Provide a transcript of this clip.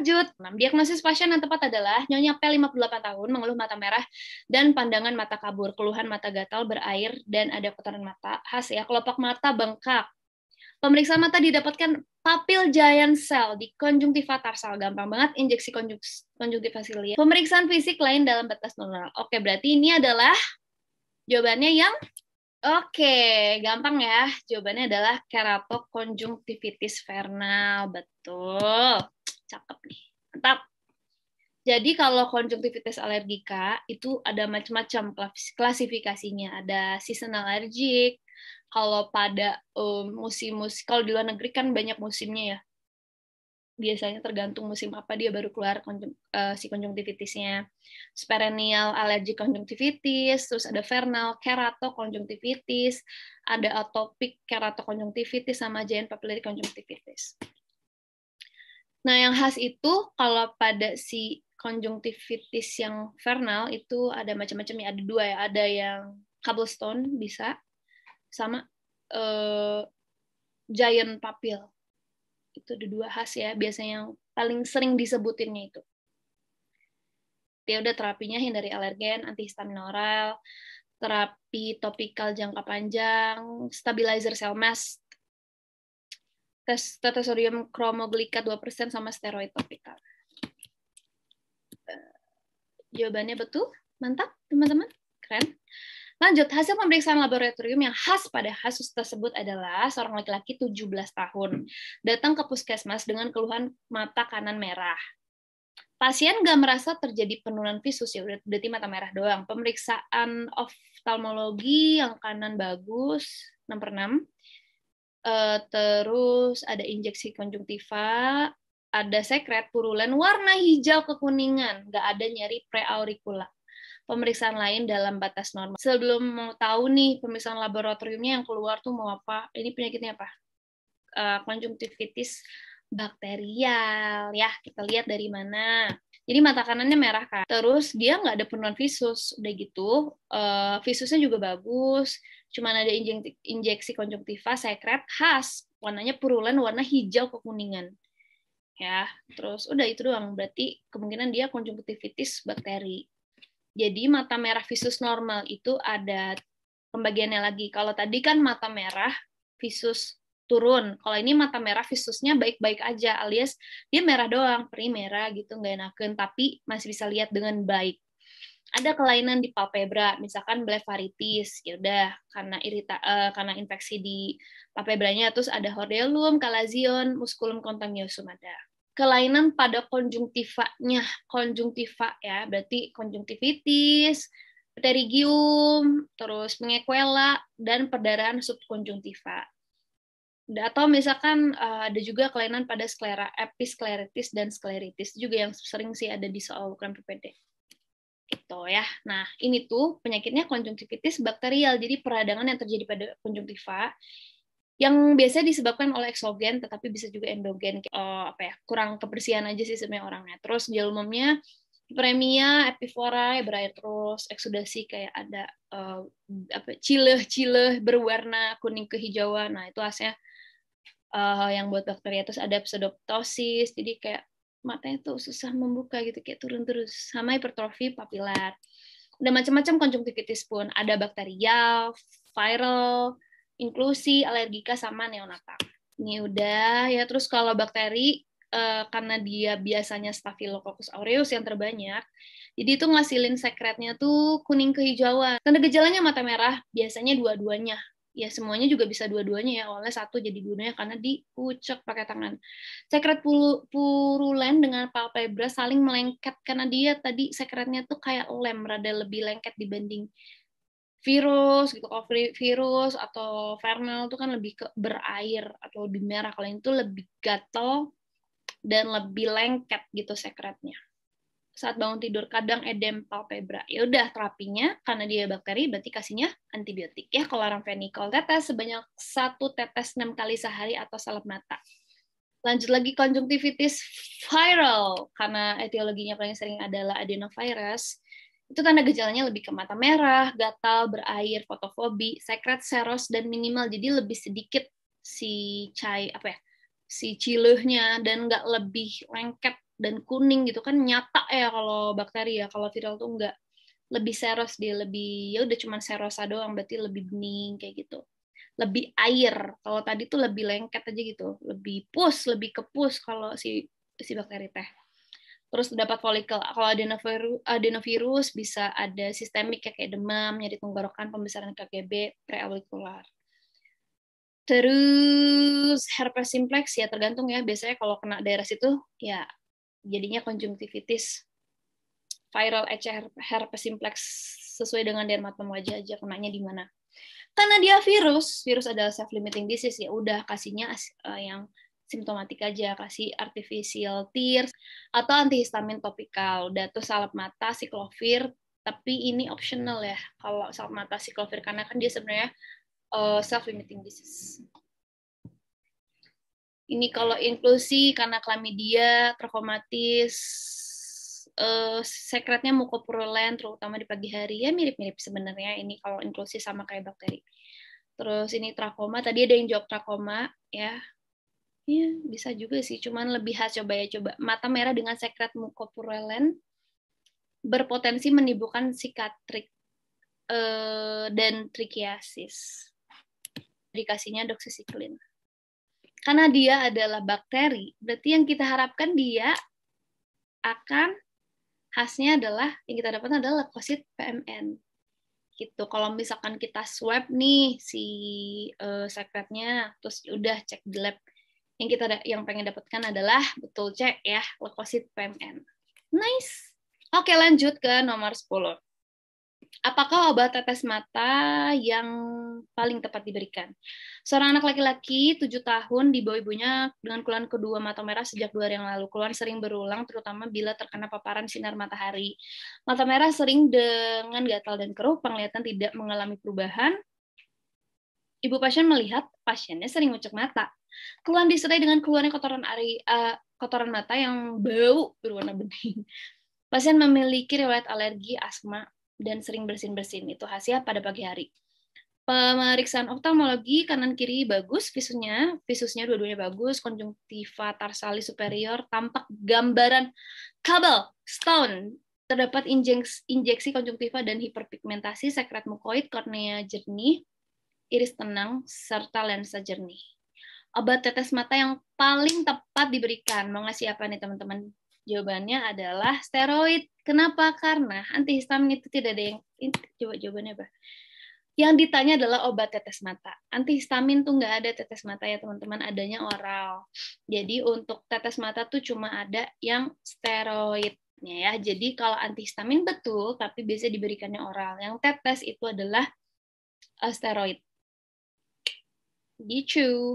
Lanjut, diagnosis pasien yang tepat adalah Nyonya P 58 tahun, mengeluh mata merah dan pandangan mata kabur, keluhan mata gatal, berair, dan ada kotoran mata khas ya, kelopak mata bengkak. Pemeriksaan mata didapatkan papil giant cell di konjungtiva tarsal, gampang banget, injeksi konjungtiva silia. Pemeriksaan fisik lain dalam batas normal. Oke, berarti ini adalah jawabannya yang oke, gampang ya. Jawabannya adalah keratokonjungtivitis vernal. Betul. Cakep nih. Mantap. Jadi kalau konjungtivitis alergika itu ada macam-macam klasifikasinya. Ada seasonal allergic. Kalau pada musim-musim, kalau di luar negeri kan banyak musimnya ya. Biasanya tergantung musim apa dia baru keluar si konjungtivitisnya. Perennial allergic konjungtivitis, terus ada vernal keratokonjungtivitis, ada atopic keratokonjungtivitis sama giant papillary konjungtivitis. Nah, yang khas itu kalau pada si konjungtivitis yang vernal itu ada macam-macam ya, ada dua ya, ada yang cobblestone bisa sama giant papil. Itu ada dua khas ya, biasanya yang paling sering disebutinnya itu. Dia udah terapinya hindari alergen, antihistamin oral, terapi topikal jangka panjang, stabilizer sel mast, tetrasodium kromoglika 2% sama steroid topikal. Jawabannya betul, mantap teman-teman, keren. Lanjut, hasil pemeriksaan laboratorium yang khas pada kasus tersebut adalah seorang laki-laki 17 tahun datang ke puskesmas dengan keluhan mata kanan merah. Pasien nggak merasa terjadi penurunan visus, ya berarti mata merah doang. Pemeriksaan oftalmologi yang kanan bagus, 6/6. Terus ada injeksi konjungtiva, ada sekret purulen warna hijau kekuningan, nggak ada nyeri preauricula. Pemeriksaan lain dalam batas normal. Sebelum mau tahu nih pemeriksaan laboratoriumnya yang keluar tuh mau apa? Ini penyakitnya apa? Konjungtivitis bakterial ya. Kita lihat dari mana. Jadi mata kanannya merah kan. Terus dia nggak ada penurunan visus. Udah gitu, visusnya juga bagus. Cuman ada injeksi konjungtiva sekret khas. Warnanya purulen, warna hijau kekuningan. Ya, terus udah itu doang. Berarti kemungkinan dia konjungtivitis bakteri. Jadi mata merah visus normal itu ada pembagiannya lagi. Kalau tadi kan mata merah visus turun. Kalau ini mata merah visusnya baik-baik aja, alias dia merah doang, perih merah gitu, nggak enakan, tapi masih bisa lihat dengan baik. Ada kelainan di palpebra, misalkan blefaritis, ya udah karena infeksi di palpebranya, terus ada hordeolum, kalazion, musculum contagiosum ada. Kelainan pada konjungtivanya, konjungtiva ya, berarti konjungtivitis, pterygium, terus mengequela, dan perdarahan subkonjungtiva. Atau misalkan ada juga kelainan pada sklera, episkleritis dan skleritis, juga yang sering sih ada di soal UKM PPD. Gitu ya. Nah, ini tuh penyakitnya konjungtivitis bakterial, jadi peradangan yang terjadi pada konjungtiva yang biasanya disebabkan oleh eksogen, tetapi bisa juga endogen, kurang kebersihan aja sih sebenarnya orangnya. Terus gejala umumnya hiperemia, epifora, berair terus, eksudasi kayak ada cileh-cileh berwarna kuning kehijauan. Nah itu khasnya yang buat bakteri. Terus ada pseudoptosis, jadi kayak matanya tuh susah membuka gitu, kayak turun terus. Sama hipertrofi papilar. Ada macam-macam konjungtivitis pun, ada bakterial, viral, inklusi, alergika, sama neonatal. Ini udah ya. Terus kalau bakteri, karena dia biasanya Staphylococcus aureus yang terbanyak, jadi itu ngasilin sekretnya tuh kuning kehijauan. Tanda gejalanya mata merah, biasanya dua-duanya. Ya semuanya juga bisa dua-duanya ya, awalnya satu jadi dua-duanya karena diucek pakai tangan. Sekret purulen dengan palpebra saling melengket karena dia tadi sekretnya tuh kayak lem, rada lebih lengket dibanding virus gitu. Kalau virus atau vernal itu kan lebih ke berair atau lebih merah, kalau itu lebih gatal dan lebih lengket gitu sekretnya. Saat bangun tidur kadang edem palpebra. Ya udah, terapinya karena dia bakteri berarti kasihnya antibiotik ya, chloramphenicol tetes sebanyak 1 tetes 6 kali sehari atau salep mata. Lanjut lagi konjungtivitis viral, karena etiologinya paling sering adalah adenovirus. Itu tanda gejalanya lebih ke mata merah, gatal, berair, fotofobi, sekret seros dan minimal, jadi lebih sedikit si cilehnya dan nggak lebih lengket dan kuning gitu kan nyata ya kalau bakteri ya. Kalau viral tuh enggak, lebih seros dia, lebih ya udah cuman serosa doang, berarti lebih bening kayak gitu. Lebih air. Kalau tadi tuh lebih lengket aja gitu, lebih pus, lebih kepus kalau si bakteri teh. Terus dapat folikel. Kalau adenovirus bisa ada sistemik kayak demam, nyeri tenggorokan, pembesaran KGB, preaurikular. Terus herpes simplex ya tergantung ya. Biasanya kalau kena daerah situ ya jadinya konjungtivitis. Viral herpes simplex sesuai dengan dermatom wajah aja kenanya di mana. Karena dia virus adalah self-limiting disease, ya udah kasihnya yang simptomatik aja, kasih artificial tears atau antihistamin topikal. Udah tuh salep mata, siklovir, tapi ini optional ya. Kalau salep mata siklovir karena kan dia sebenarnya self-limiting disease. Ini kalau inklusi karena klamidia, trachomatis, sekretnya mukopurulen terutama di pagi hari ya mirip-mirip sebenarnya ini kalau inklusi sama kayak bakteri. Terus ini trakoma, tadi ada yang jawab trakoma ya. Iya, bisa juga sih, cuman lebih khas coba ya coba. Mata merah dengan sekret mukopurulen berpotensi menimbulkan sikatrik dan trikiasis. Dikasihnya doxycycline. Karena dia adalah bakteri, berarti yang kita harapkan dia akan khasnya adalah yang kita dapatkan adalah leukosit PMN. Gitu. Kalau misalkan kita swab nih si sekretnya, terus udah cek di lab, yang pengen dapatkan adalah betul cek ya leukosit PMN. Nice. Oke, lanjut ke nomor 10. Apakah obat tetes mata yang paling tepat diberikan? Seorang anak laki-laki 7 tahun dibawa ibunya dengan keluhan kedua mata merah sejak 2 hari yang lalu. Keluhan sering berulang, terutama bila terkena paparan sinar matahari. Mata merah sering dengan gatal dan keruh, penglihatan tidak mengalami perubahan. Ibu pasien melihat pasiennya sering ngucek mata. Keluhan disertai dengan keluarnya kotoran mata yang bau berwarna bening. Pasien memiliki riwayat alergi, asma, dan sering bersin-bersin. Itu hasil pada pagi hari. Pemeriksaan oftalmologi kanan kiri bagus, visusnya dua-duanya bagus, konjungtiva tarsalis superior tampak gambaran kabel, stone, terdapat injeksi konjungtiva dan hiperpigmentasi, sekret mukoid, kornea jernih, iris tenang, serta lensa jernih. Obat tetes mata yang paling tepat diberikan, mau ngasih apa nih teman-teman? Jawabannya adalah steroid. Kenapa? Karena antihistamin itu tidak ada yang... Coba jawabannya apa? Yang ditanya adalah obat tetes mata. Antihistamin tuh nggak ada tetes mata ya teman-teman, adanya oral. Jadi untuk tetes mata tuh cuma ada yang steroidnya ya. Jadi kalau antihistamin betul, tapi biasa diberikannya oral. Yang tetes itu adalah steroid. Gitu.